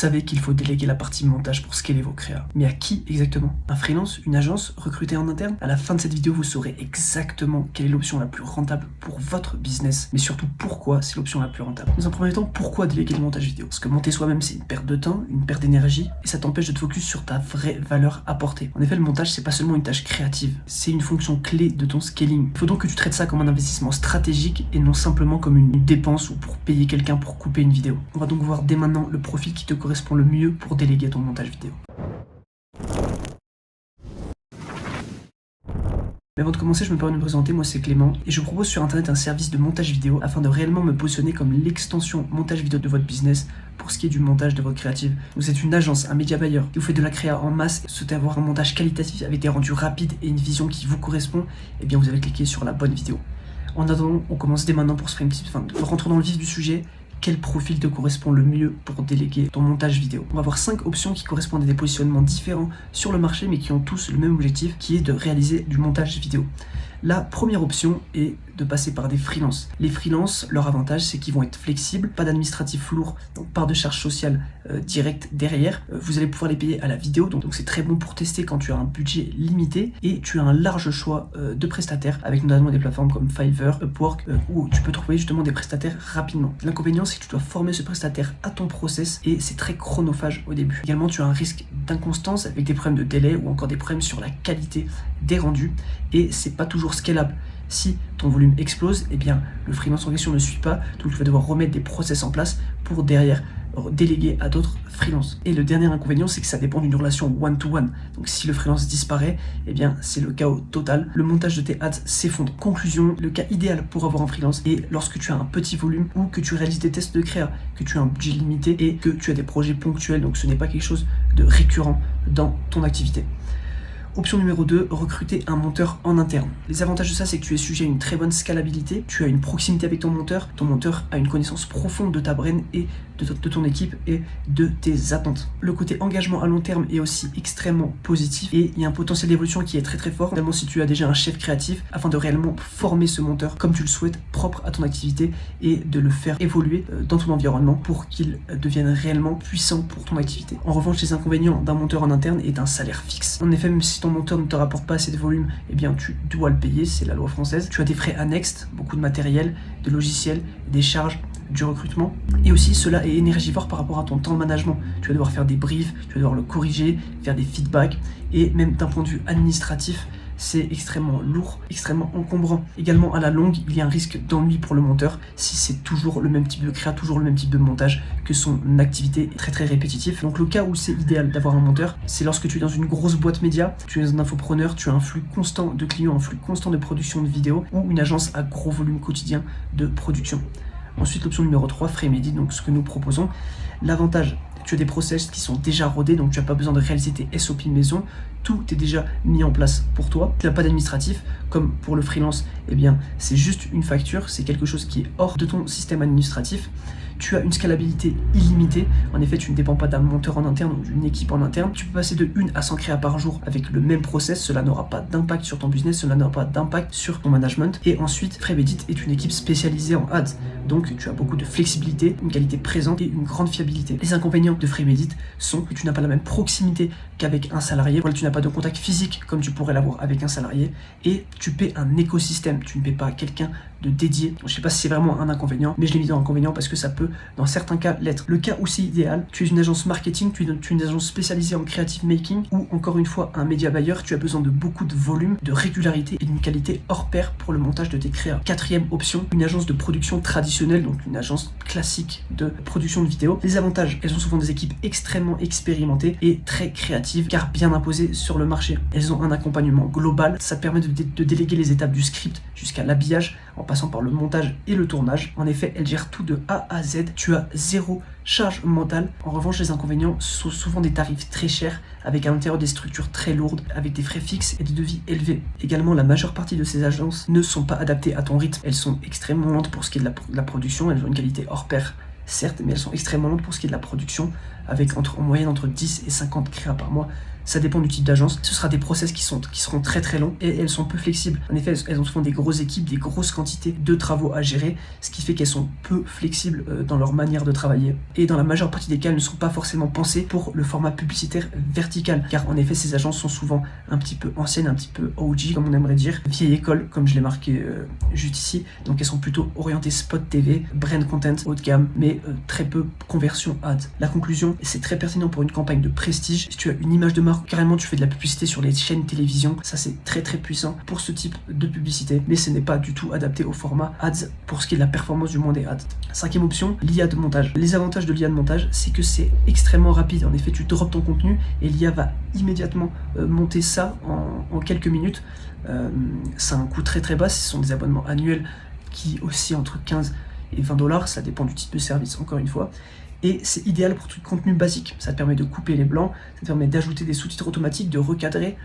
savez qu'il faut déléguer la partie montage pour scaler vos créas. Mais à qui exactement? Un freelance? Une agence? Recruter en interne? À la fin de cette vidéo, vous saurez exactement quelle est l'option la plus rentable pour votre business, mais surtout pourquoi c'est l'option la plus rentable. Dans un premier temps, pourquoi déléguer le montage vidéo? Parce que monter soi-même, c'est une perte de temps, une perte d'énergie, et ça t'empêche de te focus sur ta vraie valeur apportée. En effet, le montage, c'est pas seulement une tâche créative, c'est une fonction clé de ton scaling. Il faut donc que tu traites ça comme un investissement stratégique et non simplement comme une dépense ou pour payer quelqu'un pour couper une vidéo. On va donc voir dès maintenant le profil qui te correspond le mieux pour déléguer ton montage vidéo. Mais avant de commencer, je me permets de me présenter, moi c'est Clément, et je propose sur internet un service de montage vidéo afin de réellement me positionner comme l'extension montage vidéo de votre business pour ce qui est du montage de votre créative. Vous êtes une agence, un média buyer, qui vous fait de la créa en masse, et souhaitez avoir un montage qualitatif avec des rendus rapides et une vision qui vous correspond, et bien vous avez cliqué sur la bonne vidéo. En attendant, on commence dès maintenant pour se faire une petite fin. Rentrons dans le vif du sujet. Quel profil te correspond le mieux pour déléguer ton montage vidéo? On va avoir 5 options qui correspondent à des positionnements différents sur le marché mais qui ont tous le même objectif qui est de réaliser du montage vidéo. La première option est de passer par des freelances. Les freelances, leur avantage c'est qu'ils vont être flexibles, pas d'administratif lourd, donc pas de charge sociale directe derrière. Vous allez pouvoir les payer à la vidéo, donc c'est très bon pour tester quand tu as un budget limité et tu as un large choix de prestataires avec notamment des plateformes comme Fiverr, Upwork où tu peux trouver justement des prestataires rapidement. L'inconvénient c'est que tu dois former ce prestataire à ton process et c'est très chronophage au début. Également tu as un risque d'inconstance avec des problèmes de délai ou encore des problèmes sur la qualité des rendus et c'est pas toujours scalable. Si ton volume explose, eh bien le freelance en question ne suit pas, donc tu vas devoir remettre des process en place pour derrière déléguer à d'autres freelances. Et le dernier inconvénient, c'est que ça dépend d'une relation one-to-one. Donc si le freelance disparaît, eh bien c'est le chaos total. Le montage de tes ads s'effondre. Conclusion, le cas idéal pour avoir un freelance est lorsque tu as un petit volume ou que tu réalises des tests de créa, que tu as un budget limité et que tu as des projets ponctuels, donc ce n'est pas quelque chose de récurrent dans ton activité. Option numéro 2, recruter un monteur en interne. Les avantages de ça, c'est que tu es sujet à une très bonne scalabilité, tu as une proximité avec ton monteur a une connaissance profonde de ta brand et de ton équipe et de tes attentes. Le côté engagement à long terme est aussi extrêmement positif et il y a un potentiel d'évolution qui est très fort, notamment si tu as déjà un chef créatif, afin de réellement former ce monteur comme tu le souhaites, propre à ton activité et de le faire évoluer dans ton environnement pour qu'il devienne réellement puissant pour ton activité. En revanche, les inconvénients d'un monteur en interne est un salaire fixe. En effet, même si ton monteur ne te rapporte pas assez de volume, eh bien tu dois le payer, c'est la loi française. Tu as des frais annexes, beaucoup de matériel, de logiciels, des charges, du recrutement, et aussi cela est énergivore par rapport à ton temps de management. Tu vas devoir faire des briefs, tu vas devoir le corriger, faire des feedbacks, et même d'un point de vue administratif, c'est extrêmement lourd, extrêmement encombrant. Également, à la longue, il y a un risque d'ennui pour le monteur si c'est toujours le même type de créa, toujours le même type de montage, que son activité est très répétitive. Donc le cas où c'est idéal d'avoir un monteur, c'est lorsque tu es dans une grosse boîte média, tu es un infopreneur, tu as un flux constant de clients, un flux constant de production de vidéos, ou une agence à gros volume quotidien de production. Ensuite, l'option numéro 3, Fremedit, donc ce que nous proposons. L'avantage, tu as des process qui sont déjà rodés, donc tu n'as pas besoin de réaliser tes SOP maison. Tout est déjà mis en place pour toi. Tu n'as pas d'administratif, comme pour le freelance, eh bien c'est juste une facture, c'est quelque chose qui est hors de ton système administratif. Tu as une scalabilité illimitée. En effet, tu ne dépends pas d'un monteur en interne ou d'une équipe en interne. Tu peux passer de 1 à 100 créas par jour avec le même process. Cela n'aura pas d'impact sur ton business, cela n'aura pas d'impact sur ton management. Et ensuite, Fremedit est une équipe spécialisée en ads. Donc, tu as beaucoup de flexibilité, une qualité présente et une grande fiabilité. Les inconvénients de Fremedit sont que tu n'as pas la même proximité qu'avec un salarié. Voilà, tu n'as pas de contact physique comme tu pourrais l'avoir avec un salarié. Et tu paies un écosystème. Tu ne paies pas quelqu'un de dédié. Je ne sais pas si c'est vraiment un inconvénient, mais je l'ai mis dans inconvénient parce que ça peut, dans certains cas, l'être. Le cas où c'est idéal, tu es une agence marketing, tu es une agence spécialisée en creative making, ou encore une fois, un média buyer, tu as besoin de beaucoup de volume, de régularité et d'une qualité hors pair pour le montage de tes créas. Quatrième option, une agence de production traditionnelle, donc une agence classique de production de vidéos. Les avantages, elles ont souvent des équipes extrêmement expérimentées et très créatives, car bien imposées sur le marché. Elles ont un accompagnement global, ça te permet de déléguer les étapes du script jusqu'à l'habillage, en passant par le montage et le tournage. En effet, elle gère tout de A à Z. Tu as zéro charge mentale. En revanche, les inconvénients sont souvent des tarifs très chers, avec à l'intérieur des structures très lourdes, avec des frais fixes et des devis élevés. Également, la majeure partie de ces agences ne sont pas adaptées à ton rythme. Elles sont extrêmement lentes pour ce qui est de la production. Elles ont une qualité hors pair, certes, mais elles sont extrêmement lentes pour ce qui est de la production, avec en moyenne entre 10 et 50 créas par mois. Ça dépend du type d'agence. Ce sera des process qui seront très très longs et elles sont peu flexibles. En effet, elles ont souvent des grosses équipes, des grosses quantités de travaux à gérer, ce qui fait qu'elles sont peu flexibles dans leur manière de travailler. Et dans la majeure partie des cas, elles ne sont pas forcément pensées pour le format publicitaire vertical, car en effet, ces agences sont souvent un petit peu anciennes, un petit peu OG, comme on aimerait dire, vieille école, comme je l'ai marqué juste ici. Donc elles sont plutôt orientées spot TV, brand content, haut de gamme, mais très peu conversion ads. La conclusion, c'est très pertinent pour une campagne de prestige. Si tu as une image de marque, carrément tu fais de la publicité sur les chaînes télévision, ça c'est très très puissant pour ce type de publicité, mais ce n'est pas du tout adapté au format ads pour ce qui est de la performance du monde des ads. Cinquième option, l'IA de montage. Les avantages de l'IA de montage, c'est que c'est extrêmement rapide. En effet, tu drops ton contenu et l'IA va immédiatement monter ça en quelques minutes. Ça a un coût très très bas, ce sont des abonnements annuels qui oscillent entre 15 et 20 $, ça dépend du type de service encore une fois. Et c'est idéal pour tout le contenu basique. Ça te permet de couper les blancs, ça te permet d'ajouter des sous-titres automatiques, de recadrer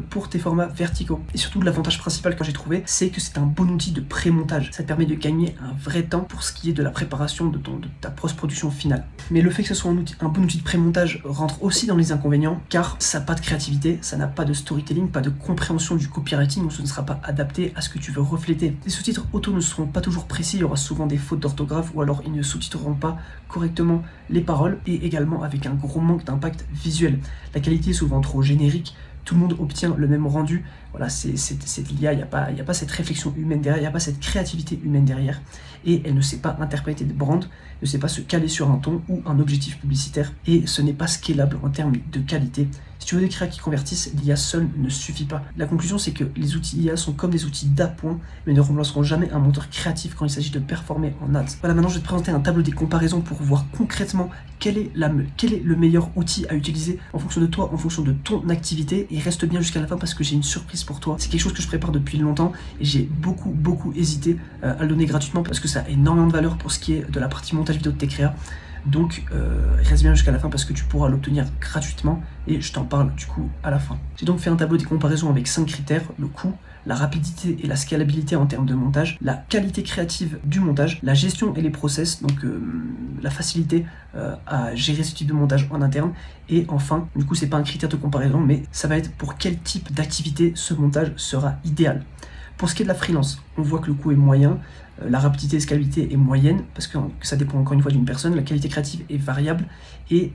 pour tes formats verticaux. Et surtout, l'avantage principal que j'ai trouvé, c'est que c'est un bon outil de pré-montage. Ça te permet de gagner un vrai temps pour ce qui est de la préparation de ta post-production finale. Mais le fait que ce soit un bon outil de pré-montage rentre aussi dans les inconvénients, car ça n'a pas de créativité, ça n'a pas de storytelling, pas de compréhension du copywriting, donc ce ne sera pas adapté à ce que tu veux refléter. Les sous-titres auto ne seront pas toujours précis, il y aura souvent des fautes d'orthographe, ou alors ils ne sous-titreront pas correctement les paroles, et également avec un gros manque d'impact visuel. La qualité est souvent trop générique, tout le monde obtient le même rendu. Voilà, c'est l'IA, il n'y a pas cette réflexion humaine derrière, il n'y a pas cette créativité humaine derrière, et elle ne sait pas interpréter des brands, ne sait pas se caler sur un ton ou un objectif publicitaire, et ce n'est pas scalable en termes de qualité. Si tu veux des créas qui convertissent, l'IA seule ne suffit pas. La conclusion, c'est que les outils IA sont comme des outils d'appoint, mais ne remplaceront jamais un moteur créatif quand il s'agit de performer en ads. Voilà, maintenant je vais te présenter un tableau des comparaisons pour voir concrètement quel est le meilleur outil à utiliser en fonction de toi, en fonction de ton activité, et reste bien jusqu'à la fin parce que j'ai une surprise pour toi. C'est quelque chose que je prépare depuis longtemps et j'ai beaucoup hésité à le donner gratuitement parce que ça a énormément de valeur pour ce qui est de la partie montage vidéo de tes créas. Donc reste bien jusqu'à la fin parce que tu pourras l'obtenir gratuitement et je t'en parle du coup à la fin. J'ai donc fait un tableau des comparaisons avec 5 critères: le coût, la rapidité et la scalabilité en termes de montage, la qualité créative du montage, la gestion et les process, donc la facilité à gérer ce type de montage en interne, et enfin, du coup c'est pas un critère de comparaison, mais ça va être pour quel type d'activité ce montage sera idéal. Pour ce qui est de la freelance, on voit que le coût est moyen, la rapidité et la scalabilité est moyenne, parce que ça dépend encore une fois d'une personne, la qualité créative est variable, et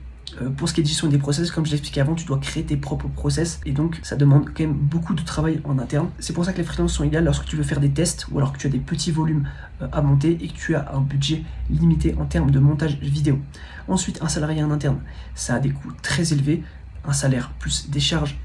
pour ce qui est de gestion des process, comme je l'expliquais avant, tu dois créer tes propres process, et donc ça demande quand même beaucoup de travail en interne. C'est pour ça que les freelances sont idéales lorsque tu veux faire des tests, ou alors que tu as des petits volumes à monter, et que tu as un budget limité en termes de montage vidéo. Ensuite, un salarié en interne, ça a des coûts très élevés, un salaire plus des charges,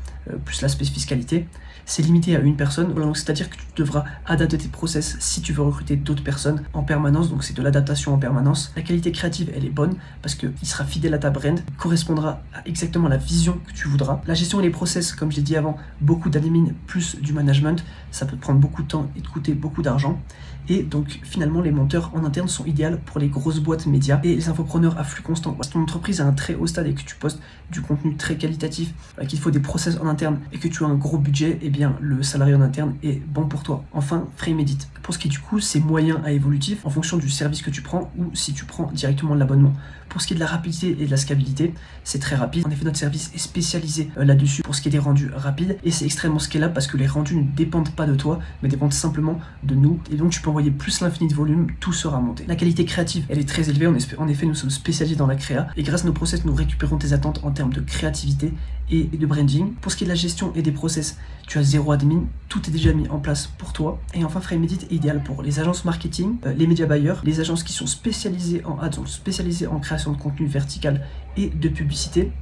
plus l'aspect fiscalité. C'est limité à une personne, donc c'est-à-dire que tu devras adapter tes process si tu veux recruter d'autres personnes en permanence, donc c'est de l'adaptation en permanence. La qualité créative, elle est bonne parce qu'il sera fidèle à ta brand, correspondra à exactement la vision que tu voudras. La gestion et les process, comme je l'ai dit avant, beaucoup d'admin plus du management, ça peut te prendre beaucoup de temps et te coûter beaucoup d'argent. Et donc finalement les monteurs en interne sont idéaux pour les grosses boîtes médias et les infopreneurs à flux constant. Si ton entreprise a un très haut stade et que tu postes du contenu très qualitatif, qu'il faut des process en interne et que tu as un gros budget, eh bien le salarié en interne est bon pour toi. Enfin, Frame-Edit. Pour ce qui est du coût, c'est moyen à évolutif en fonction du service que tu prends ou si tu prends directement l'abonnement. Pour ce qui est de la rapidité et de la scalabilité, c'est très rapide. En effet, notre service est spécialisé là-dessus pour ce qui est des rendus rapides et c'est extrêmement scalable parce que les rendus ne dépendent pas de toi, mais dépendent simplement de nous. Et donc, tu peux envoyer plus l'infini de volume, tout sera monté. La qualité créative, elle est très élevée. En effet, nous sommes spécialisés dans la créa et grâce à nos process, nous récupérons tes attentes en termes de créativité et de branding. Pour ce qui est de la gestion et des process, tu as zéro admin, tout est déjà mis en place pour toi. Et enfin, Frame-Edit est idéal pour les agences marketing, les médias buyers, les agences qui sont spécialisées en ads, spécialisées en création de contenu vertical et de publicité,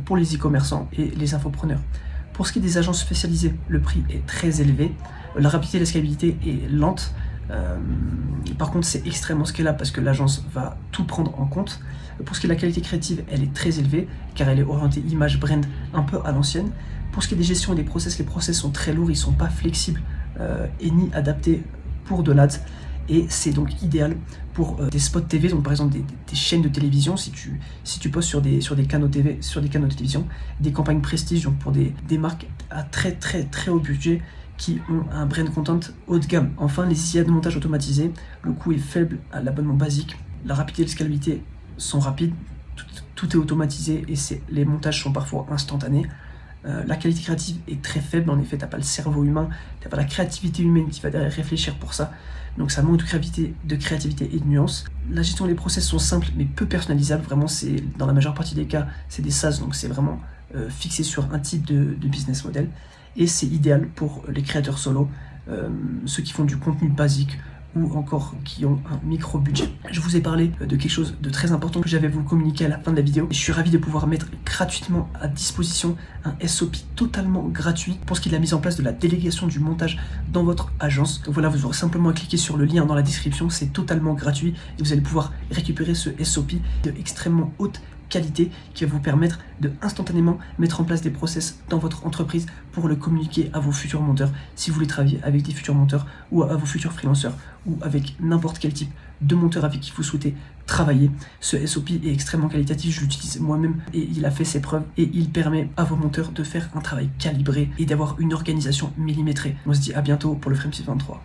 pour les e-commerçants et les infopreneurs. Pour ce qui est des agences spécialisées, le prix est très élevé, la rapidité et la scalabilité est lente. Par contre, c'est extrêmement scalable parce que l'agence va tout prendre en compte. Pour ce qui est de la qualité créative, elle est très élevée car elle est orientée image brand un peu à l'ancienne. Pour ce qui est des gestions et des process, les process sont très lourds, ils sont pas flexibles et ni adaptés pour de l'ads. Et c'est donc idéal pour des spots TV, donc par exemple des chaînes de télévision, si tu postes sur des canaux TV, sur des canaux de télévision, des campagnes prestige, donc pour des marques à très haut budget qui ont un brand content haut de gamme. Enfin, les IA de montage automatisé, le coût est faible à l'abonnement basique, la rapidité et la scalabilité sont rapides, tout est automatisé et les montages sont parfois instantanés. La qualité créative est très faible, en effet, t'as pas le cerveau humain, t'as pas la créativité humaine qui va derrière réfléchir pour ça. Donc ça manque de créativité et de nuances. La gestion des process sont simples mais peu personnalisables. Vraiment, c'est dans la majeure partie des cas, c'est des SaaS, donc c'est vraiment fixé sur un type de business model. Et c'est idéal pour les créateurs solo, ceux qui font du contenu basique ou encore qui ont un micro budget. Je vous ai parlé de quelque chose de très important que j'avais à vous communiquer à la fin de la vidéo. Je suis ravi de pouvoir mettre gratuitement à disposition un SOP totalement gratuit pour ce qui est de la mise en place de la délégation du montage dans votre agence. Donc voilà, vous aurez simplement à cliquer sur le lien dans la description, c'est totalement gratuit et vous allez pouvoir récupérer ce SOP de extrêmement haute qualité qui va vous permettre de instantanément mettre en place des process dans votre entreprise pour le communiquer à vos futurs monteurs si vous voulez travailler avec des futurs monteurs ou à vos futurs freelanceurs ou avec n'importe quel type de monteur avec qui vous souhaitez travailler. Ce SOP est extrêmement qualitatif, je l'utilise moi-même et il a fait ses preuves et il permet à vos monteurs de faire un travail calibré et d'avoir une organisation millimétrée. On se dit à bientôt pour le Frame 23.